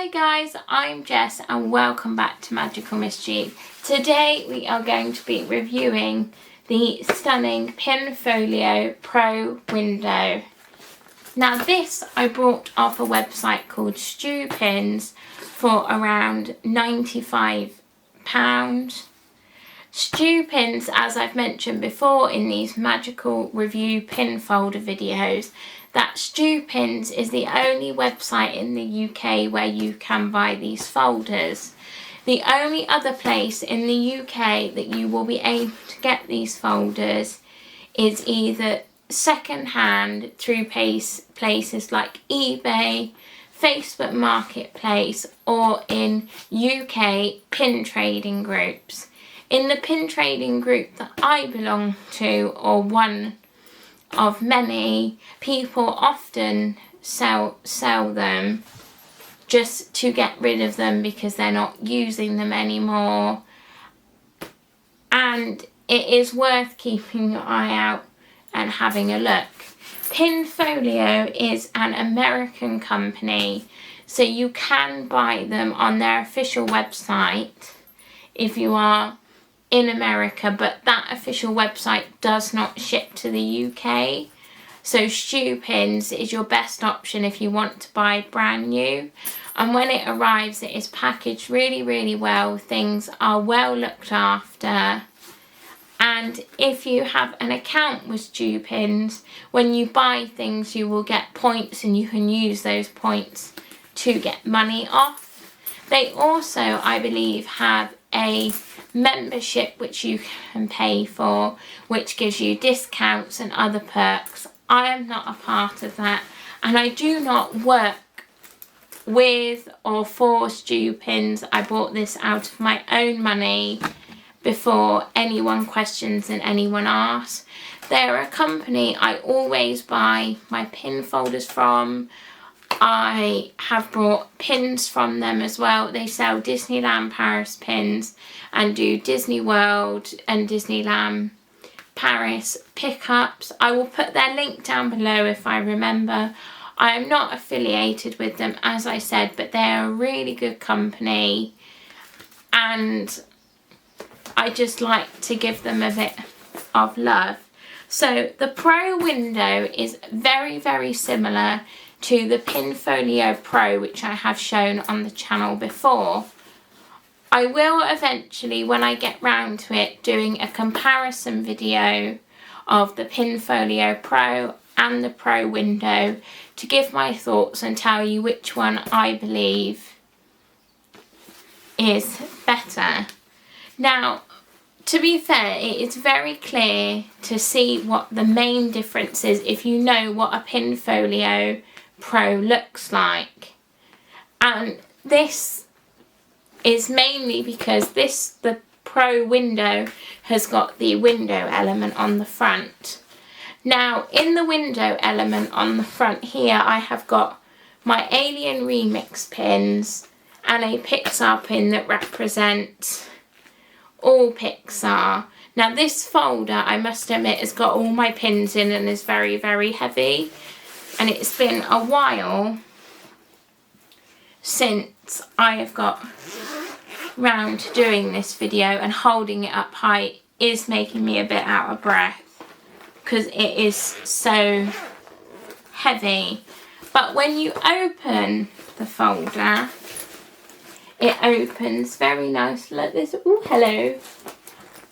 Hi guys, I'm Jess and welcome back to Magical Mischief. Today we are going to be reviewing the stunning Pinfolio Pro window. Now this I bought off a website called Stew Pins for around £95. Stew Pins, as I've mentioned before in these magical review pin folder videos, that Stew Pins is the only website in the UK where you can buy these folders. The only other place in the UK that you will be able to get these folders is either second hand through places like eBay, Facebook Marketplace, or in UK pin trading groups. In the pin trading group that I belong to, or one of many, people often sell them just to get rid of them because they're not using them anymore, and it is worth keeping your eye out and having a look. Pinfolio is an American company, so you can buy them on their official website if you are in America, but that official website does not ship to the UK. So Stew Pins is your best option if you want to buy brand new. And when it arrives, it is packaged really well. Things are well looked after. And if you have an account with Stew Pins, when you buy things you will get points and you can use those points to get money off. They also, I believe, have a membership which you can pay for, which gives you discounts and other perks. I am not a part of that, and I do not work with or for Stew Pins. I bought this out of my own money before anyone questions and anyone asks. They're a company I always buy my pin folders from. I have brought pins from them as well. They sell Disneyland Paris pins and do Disney World and Disneyland Paris pickups. I will put their link down below if I remember. I am not affiliated with them, as I said, but they're a really good company and I just like to give them a bit of love. So the Pro window is very similar to the Pinfolio Pro, which I have shown on the channel before. I will eventually, when I get round to it, doing a comparison video of the Pinfolio Pro and the Pro window to give my thoughts and tell you which one I believe is better. Now, to be fair, it is very clear to see what the main difference is if you know what a Pinfolio Pro looks like. And this is mainly because the Pro window has got the window element on the front. Now, in the window element on the front here, I have got my Alien Remix pins and a Pixar pin that represents all Pixar. Now this folder, I must admit, has got all my pins in and is very heavy, and it's been a while since I have got round to doing this video, and holding it up high is making me a bit out of breath because it is so heavy. But when you open the folder, it opens very nicely like this. Oh, hello.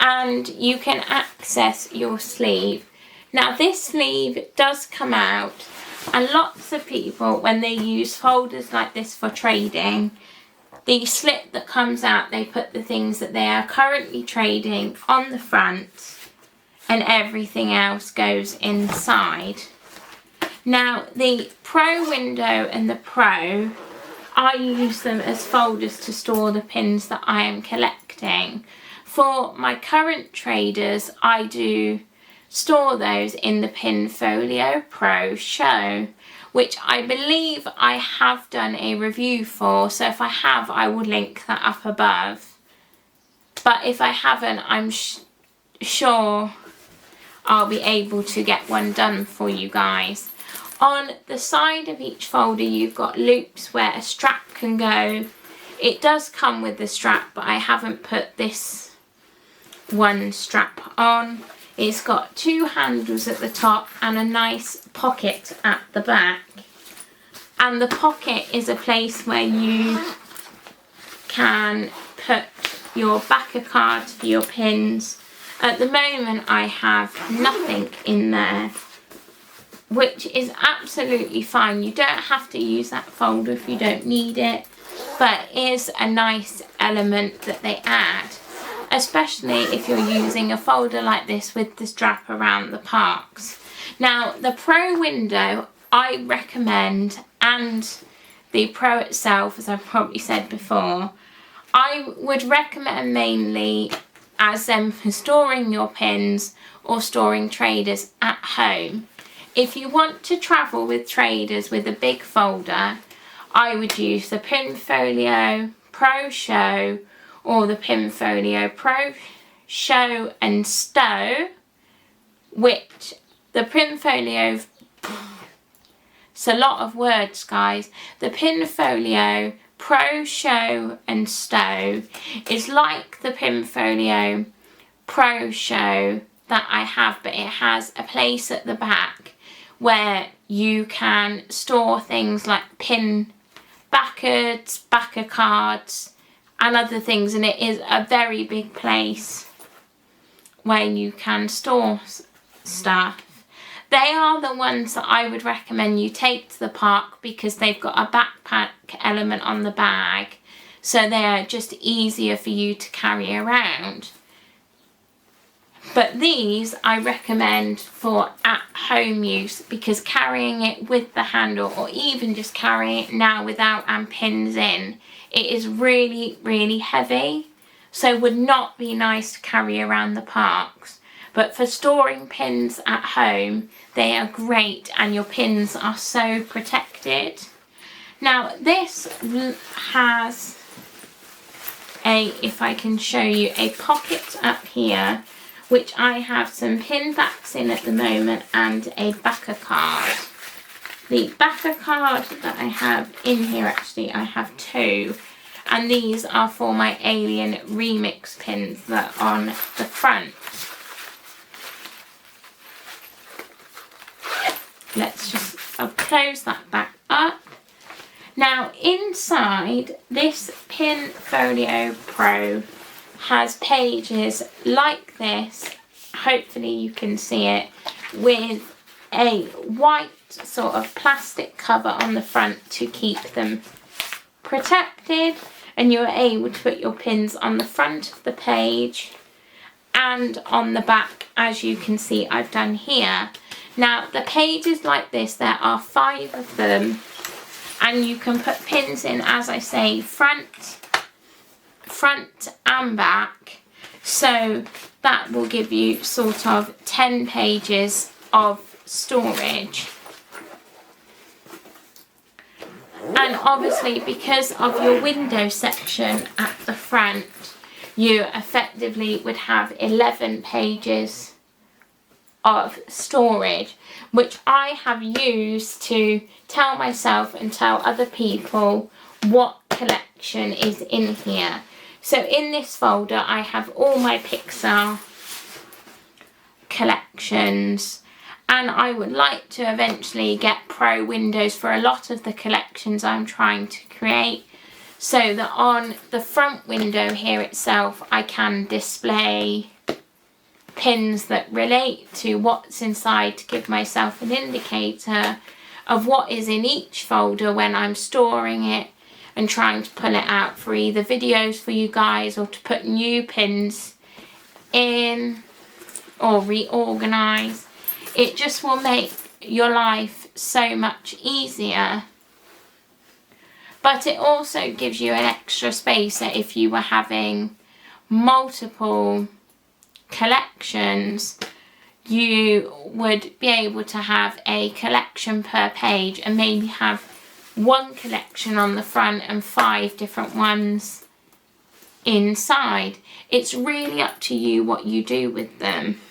And you can access your sleeve. Now this sleeve does come out, and lots of people, when they use folders like this for trading, the slip that comes out, they put the things that they are currently trading on the front and everything else goes inside. Now the Pro window and the Pro, I use them as folders to store the pins that I am collecting. For my current traders, I do store those in the Pinfolio Pro show, which I believe I have done a review for, so if I have, I will link that up above. But if I haven't, I'm sure I'll be able to get one done for you guys. On the side of each folder you've got loops where a strap can go. It does come with the strap, but I haven't put this one strap on. It's got 2 handles at the top and a nice pocket at the back. And the pocket is a place where you can put your backer cards for your pins. At the moment I have nothing in there, which is absolutely fine. You don't have to use that folder if you don't need it, but it is a nice element that they add, especially if you're using a folder like this with the strap around the parks. Now the Pro window I recommend, and the Pro itself, as I've probably said before, I would recommend mainly as them for storing your pins or storing traders at home. If you want to travel with traders with a big folder, I would use the Pinfolio Pro Show or the Pinfolio Pro Show and Stow, which the Pinfolio, it's a lot of words guys, the Pinfolio Pro Show and Stow is like the Pinfolio Pro Show that I have, but it has a place at the back where you can store things like pin backers, backer cards and other things, and it is a very big place where you can store stuff. They are the ones that I would recommend you take to the park because they've got a backpack element on the bag, so they're just easier for you to carry around. But these I recommend for at-home use because carrying it with the handle, or even just carrying it now without and pins in, it is really, really heavy, so would not be nice to carry around the parks. But for storing pins at home, they are great and your pins are so protected. Now this has a, if I can show you, a pocket up here, which I have some pin backs in at the moment and a backer card. The backer card that I have in here, actually I have 2, and these are for my Alien Remix pins that are on the front. Let's just, I'll close that back up. Now inside, this Pinfolio Pro has pages like this, hopefully you can see it, with a white sort of plastic cover on the front to keep them protected, and you're able to put your pins on the front of the page and on the back, as you can see I've done here. Now the pages like this, there are 5 of them, and you can put pins in, as I say, front and back, so that will give you sort of 10 pages of storage. And obviously because of your window section at the front, you effectively would have 11 pages of storage, which I have used to tell myself and tell other people what collection is in here. So in this folder I have all my Pixar collections, and I would like to eventually get Pro windows for a lot of the collections I'm trying to create, so that on the front window here itself I can display pins that relate to what's inside, to give myself an indicator of what is in each folder when I'm storing it and trying to pull it out for either videos for you guys or to put new pins in or reorganize. It just will make your life so much easier. But it also gives you an extra space that if you were having multiple collections, you would be able to have a collection per page and maybe have one collection on the front and 5 different ones inside. It's really up to you what you do with them.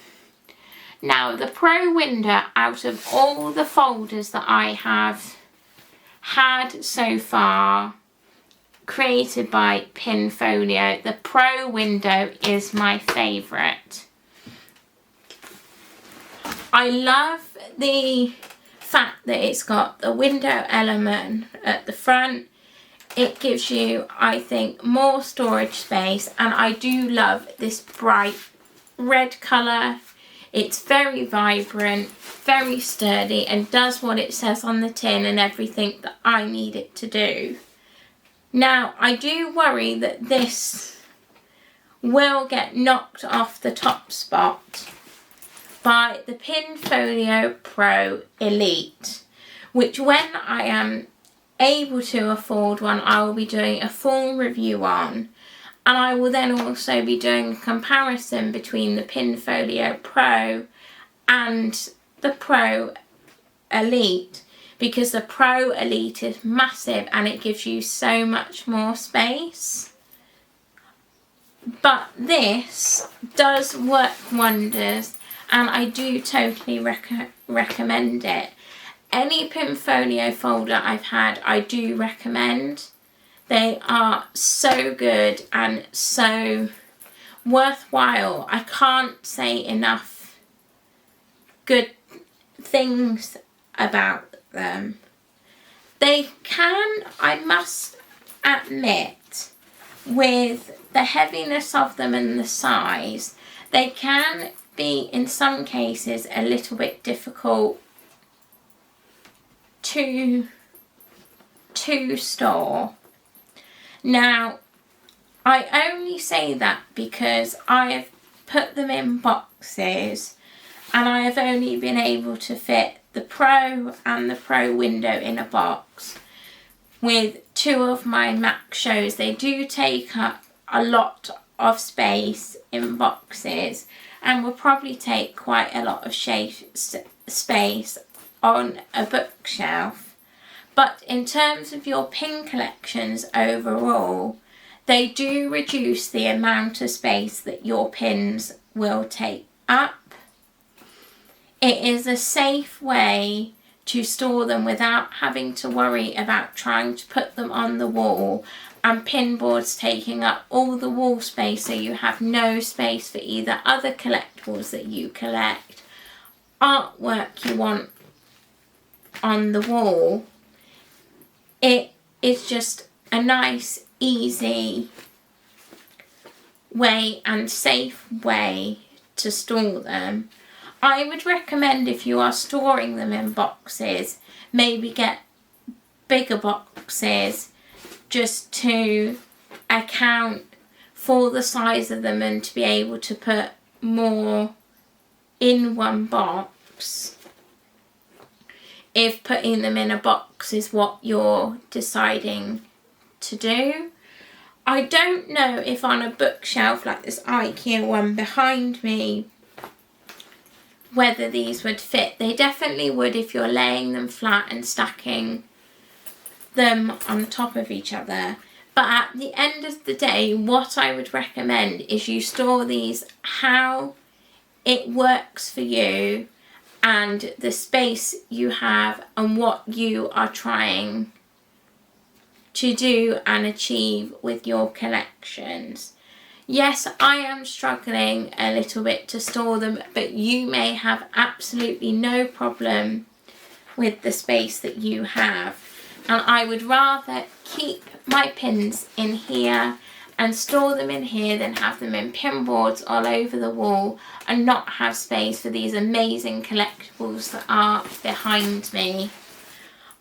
Now, the Pro window, out of all the folders that I have had so far, created by Pinfolio, the Pro window is my favourite. I love the fact that it's got the window element at the front. It gives you, I think, more storage space, and I do love this bright red colour. It's very vibrant, very sturdy, and does what it says on the tin and everything that I need it to do. Now, I do worry that this will get knocked off the top spot by the Pinfolio Pro Elite, which when I am able to afford one, I will be doing a full review on, and I will then also be doing a comparison between the Pinfolio Pro and the Pro Elite, because the Pro Elite is massive and it gives you so much more space. But this does work wonders, and I do totally recommend it. Any Pinfolio folder I've had, I do recommend. They are so good and so worthwhile. I can't say enough good things about them. They can, I must admit, with the heaviness of them and the size, they can be in some cases a little bit difficult to store. Now, I only say that because I have put them in boxes and I have only been able to fit the Pro and the Pro window in a box. With two of my Mac shows, they do take up a lot of space in boxes and will probably take quite a lot of space on a bookshelf. But in terms of your pin collections overall, they do reduce the amount of space that your pins will take up. It is a safe way to store them without having to worry about trying to put them on the wall and pin boards taking up all the wall space, so you have no space for either other collectibles that you collect, artwork you want on the wall. It is just a nice, easy way and safe way to store them. I would recommend, if you are storing them in boxes, maybe get bigger boxes just to account for the size of them and to be able to put more in one box, if putting them in a box is what you're deciding to do. I don't know if on a bookshelf like this IKEA one behind me, whether these would fit. They definitely would if you're laying them flat and stacking them on top of each other. But at the end of the day, what I would recommend is you store these how it works for you and the space you have and what you are trying to do and achieve with your collections. Yes, I am struggling a little bit to store them, but you may have absolutely no problem with the space that you have. And I would rather keep my pins in here and store them in here than have them in pin boards all over the wall and not have space for these amazing collectibles that are behind me.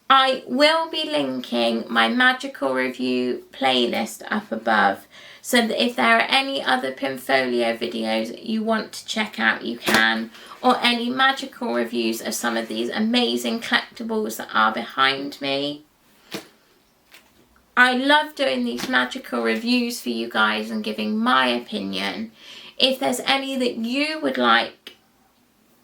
I will be linking my magical review playlist up above, so that if there are any other Pinfolio videos you want to check out, you can, or any magical reviews of some of these amazing collectibles that are behind me. I love doing these magical reviews for you guys and giving my opinion. If there's any that you would like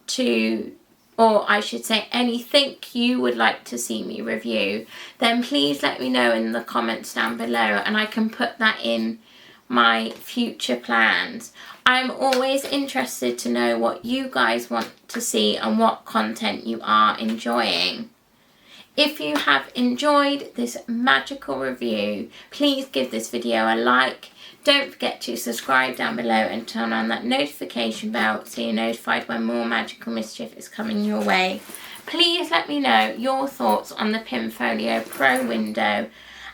to, or I should say anything you would like to see me review, then please let me know in the comments down below and I can put that in my future plans. I'm always interested to know what you guys want to see and what content you are enjoying. If you have enjoyed this magical review, please give this video a like. Don't forget to subscribe down below and turn on that notification bell so you're notified when more magical mischief is coming your way. Please let me know your thoughts on the Pinfolio Pro window.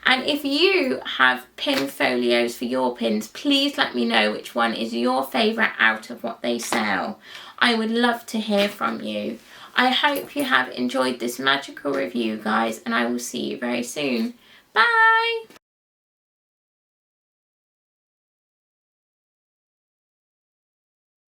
And if you have pin folios for your pins, please let me know which one is your favourite out of what they sell. I would love to hear from you. I hope you have enjoyed this magical review, guys, and I will see you very soon. Bye!